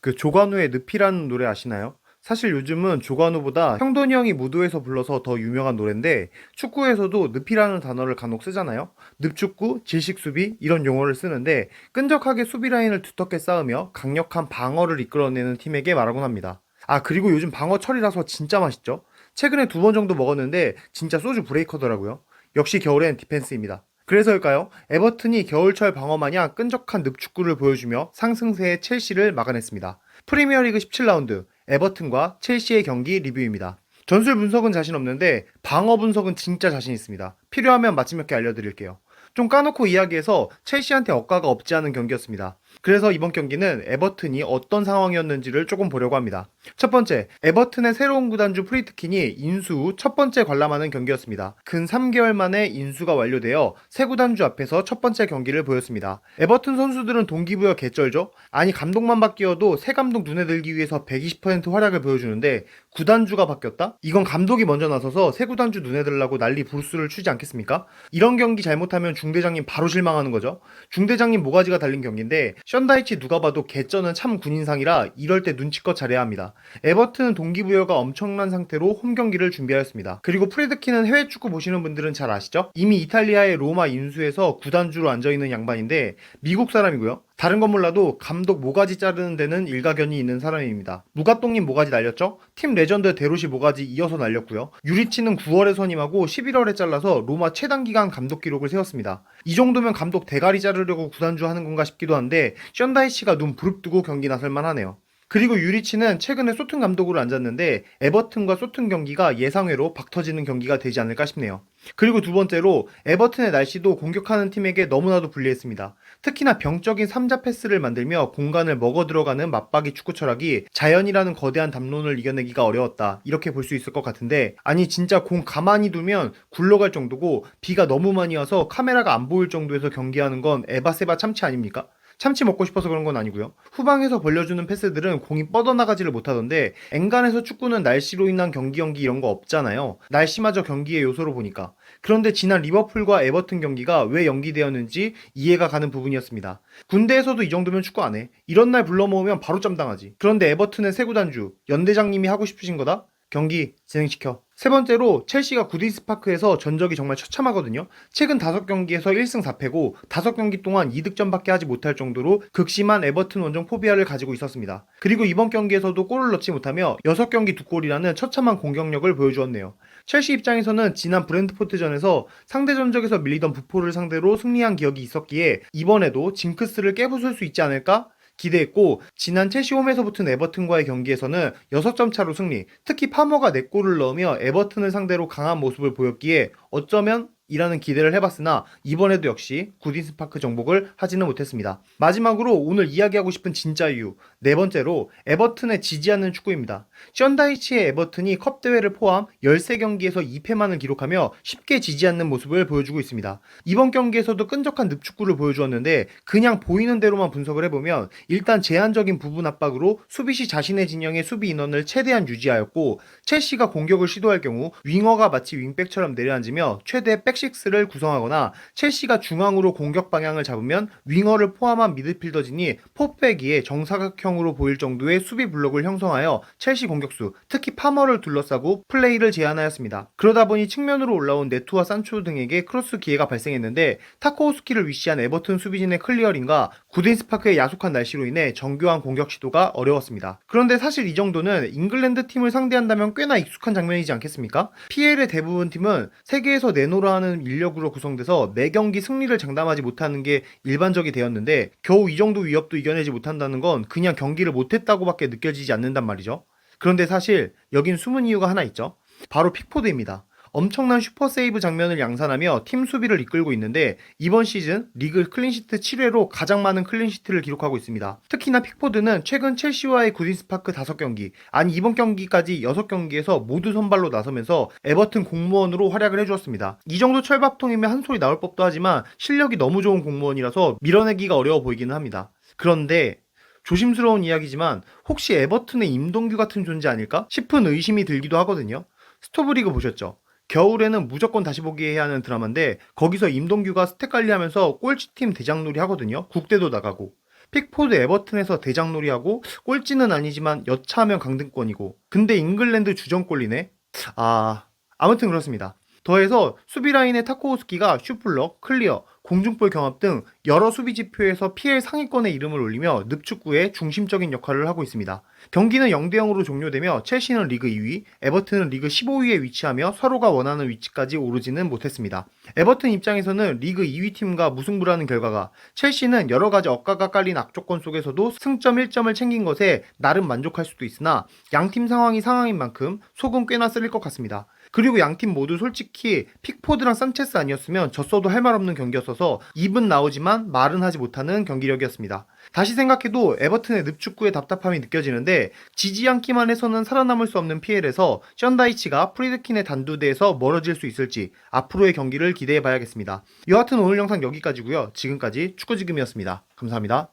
그 조관우의 늪이라는 노래 아시나요? 사실 요즘은 조관우보다 형돈이 형이 무도에서 불러서 더 유명한 노래인데 축구에서도 늪이라는 단어를 간혹 쓰잖아요. 늪축구, 질식수비 이런 용어를 쓰는데 끈적하게 수비 라인을 두텁게 쌓으며 강력한 방어를 이끌어내는 팀에게 말하곤 합니다. 아, 그리고 요즘 방어철이라서 진짜 맛있죠? 최근에 2번 정도 먹었는데 진짜 소주 브레이커더라고요. 역시 겨울엔 디펜스입니다. 그래서일까요? 에버튼이 겨울철 방어 마냥 끈적한 늪축구를 보여주며 상승세의 첼시를 막아냈습니다. 프리미어리그 17라운드 에버튼과 첼시의 경기 리뷰입니다. 전술 분석은 자신 없는데 방어 분석은 진짜 자신 있습니다. 필요하면 마침 몇 개 알려드릴게요. 좀 까놓고 이야기해서 첼시한테 억가가 없지 않은 경기였습니다. 그래서 이번 경기는 에버튼이 어떤 상황이었는지를 조금 보려고 합니다. 첫 번째, 에버튼의 새로운 구단주 프리트킨이 인수 후 첫 번째 관람하는 경기였습니다. 근 3개월 만에 인수가 완료되어 새 구단주 앞에서 첫 번째 경기를 보였습니다. 에버튼 선수들은 동기부여 개쩔죠? 아니, 감독만 바뀌어도 새 감독 눈에 들기 위해서 120% 활약을 보여주는데 구단주가 바뀌었다? 이건 감독이 먼저 나서서 새 구단주 눈에 들라고 난리 부르스를 추지 않겠습니까? 이런 경기 잘못하면 중대장님 바로 실망하는 거죠. 중대장님 모가지가 달린 경기인데 션다이치 누가 봐도 개쩌는 참 군인상이라 이럴 때 눈치껏 잘해야 합니다. 에버튼은 동기부여가 엄청난 상태로 홈 경기를 준비하였습니다. 그리고 프리드킨은 해외 축구 보시는 분들은 잘 아시죠? 이미 이탈리아의 로마 인수에서 구단주로 앉아있는 양반인데 미국 사람이고요. 다른 건 몰라도 감독 모가지 자르는 데는 일가견이 있는 사람입니다. 무가똥님 모가지 날렸죠? 팀 레전드 데로시 모가지 이어서 날렸고요. 유리치는 9월에 선임하고 11월에 잘라서 로마 최단 기간 감독 기록을 세웠습니다. 이 정도면 감독 대가리 자르려고 구단주 하는 건가 싶기도 한데 션다이치가 눈 부릅뜨고 경기 나설만 하네요. 그리고 유리치는 최근에 소튼 감독으로 앉았는데 에버튼과 소튼 경기가 예상외로 박터지는 경기가 되지 않을까 싶네요. 그리고 두 번째로 에버튼의 날씨도 공격하는 팀에게 너무나도 불리했습니다. 특히나 병적인 3자 패스를 만들며 공간을 먹어 들어가는 맞박이 축구 철학이 자연이라는 거대한 담론을 이겨내기가 어려웠다. 이렇게 볼 수 있을 것 같은데 아니 진짜 공 가만히 두면 굴러갈 정도고 비가 너무 많이 와서 카메라가 안 보일 정도에서 경기하는 건 에바세바 참치 아닙니까? 참치 먹고 싶어서 그런 건 아니고요. 후방에서 벌려주는 패스들은 공이 뻗어나가지를 못하던데 엔간해서 축구는 날씨로 인한 경기 이런 거 없잖아요. 날씨마저 경기의 요소로 보니까. 그런데 지난 리버풀과 에버튼 경기가 왜 연기되었는지 이해가 가는 부분이었습니다. 군대에서도 이 정도면 축구 안 해. 이런 날 불러 모으면 바로 짬당하지. 그런데 에버튼의 새 구단주 연대장님이 하고 싶으신 거다? 경기 진행시켜. 세 번째로 첼시가 구디스파크에서 전적이 정말 처참하거든요. 최근 5경기에서 1승 4패고 5경기 동안 2득점밖에 하지 못할 정도로 극심한 에버튼 원정 포비아를 가지고 있었습니다. 그리고 이번 경기에서도 골을 넣지 못하며 6경기 2골이라는 처참한 공격력을 보여주었네요. 첼시 입장에서는 지난 브랜트포트전에서 상대 전적에서 밀리던 부포를 상대로 승리한 기억이 있었기에 이번에도 징크스를 깨부술 수 있지 않을까? 기대했고 지난 첼시 홈에서 붙은 에버튼과의 경기에서는 6점 차로 승리, 특히 파머가 4골을 넣으며 에버튼을 상대로 강한 모습을 보였기에 어쩌면 이라는 기대를 해봤으나 이번에도 역시 구딘스파크 정복을 하지는 못했습니다. 마지막으로 오늘 이야기하고 싶은 진짜 이유 네 번째로 에버튼의 지지 않는 축구입니다. 션다이치의 에버튼이 컵 대회를 포함 13경기에서 2패만을 기록하며 쉽게 지지 않는 모습을 보여주고 있습니다. 이번 경기에서도 끈적한 늪축구를 보여주었는데 그냥 보이는 대로만 분석을 해보면 일단 제한적인 부분 압박으로 수비 시 자신의 진영의 수비 인원을 최대한 유지하였고 첼시가 공격을 시도할 경우 윙어가 마치 윙백처럼 내려앉으며 최대 백식스를 구성하거나 첼시가 중앙으로 공격 방향을 잡으면 윙어를 포함한 미드필더진이 포백이에 정사각형으로 보일 정도의 수비 블록을 형성하여 첼시 공격수, 특히 파머를 둘러싸고 플레이를 제한하였습니다. 그러다 보니 측면으로 올라온 네투와 산초 등에게 크로스 기회가 발생했는데 타코우스키를 위시한 에버튼 수비진의 클리어링과 구딘스파크의 야속한 날씨로 인해 정교한 공격 시도가 어려웠습니다. 그런데 사실 이 정도는 잉글랜드 팀을 상대한다면 꽤나 익숙한 장면이지 않겠습니까? PL의 대부분 팀은 세계에서 내노라 하는 인력으로 구성돼서 매경기 승리를 장담하지 못하는 게 일반적이 되었는데 겨우 이 정도 위협도 이겨내지 못한다는 건 그냥 경기를 못했다고밖에 느껴지지 않는단 말이죠. 그런데 사실 여긴 숨은 이유가 하나 있죠. 바로 픽포드입니다. 엄청난 슈퍼 세이브 장면을 양산하며 팀 수비를 이끌고 있는데 이번 시즌 리그 클린시트 7회로 가장 많은 클린시트를 기록하고 있습니다. 특히나 픽포드는 최근 첼시와의 구딘스파크 5경기, 아니 이번 경기까지 6경기에서 모두 선발로 나서면서 에버튼 공무원으로 활약을 해주었습니다. 이 정도 철밥통이면 한 소리 나올 법도 하지만 실력이 너무 좋은 공무원이라서 밀어내기가 어려워 보이기는 합니다. 그런데 조심스러운 이야기지만 혹시 에버튼의 임동규 같은 존재 아닐까 싶은 의심이 들기도 하거든요. 스토브리그 보셨죠? 겨울에는 무조건 다시 보기 해야 하는 드라마인데 거기서 임동규가 스탯 관리하면서 꼴찌팀 대장놀이 하거든요. 국대도 나가고. 픽포드 에버튼에서 대장놀이하고 꼴찌는 아니지만 여차하면 강등권이고 근데 잉글랜드 주전골이네. 아무튼 그렇습니다. 더해서 수비 라인의 타코우스키가 슈플러, 클리어, 공중볼 경합 등 여러 수비 지표에서 PL 상위권에 이름을 올리며 늪축구의 중심적인 역할을 하고 있습니다. 경기는 0대 0으로 종료되며 첼시는 리그 2위, 에버튼은 리그 15위에 위치하며 서로가 원하는 위치까지 오르지는 못했습니다. 에버튼 입장에서는 리그 2위 팀과 무승부라는 결과가 첼시는 여러 가지 억가가 깔린 악조건 속에서도 승점 1점을 챙긴 것에 나름 만족할 수도 있으나 양팀 상황이 상황인 만큼 속은 꽤나 쓰릴 것 같습니다. 그리고 양팀 모두 솔직히 픽포드랑 산체스 아니었으면 졌어도 할 말 없는 경기였어서 입은 나오지만 말은 하지 못하는 경기력이었습니다. 다시 생각해도 에버튼의 늪축구의 답답함이 느껴지는데 지지 않기만 해서는 살아남을 수 없는 PL에서 션다이치가 프리드킨의 단두대에서 멀어질 수 있을지 앞으로의 경기를 기대해 봐야겠습니다. 여하튼 오늘 영상 여기까지고요. 지금까지 축구지금이었습니다. 감사합니다.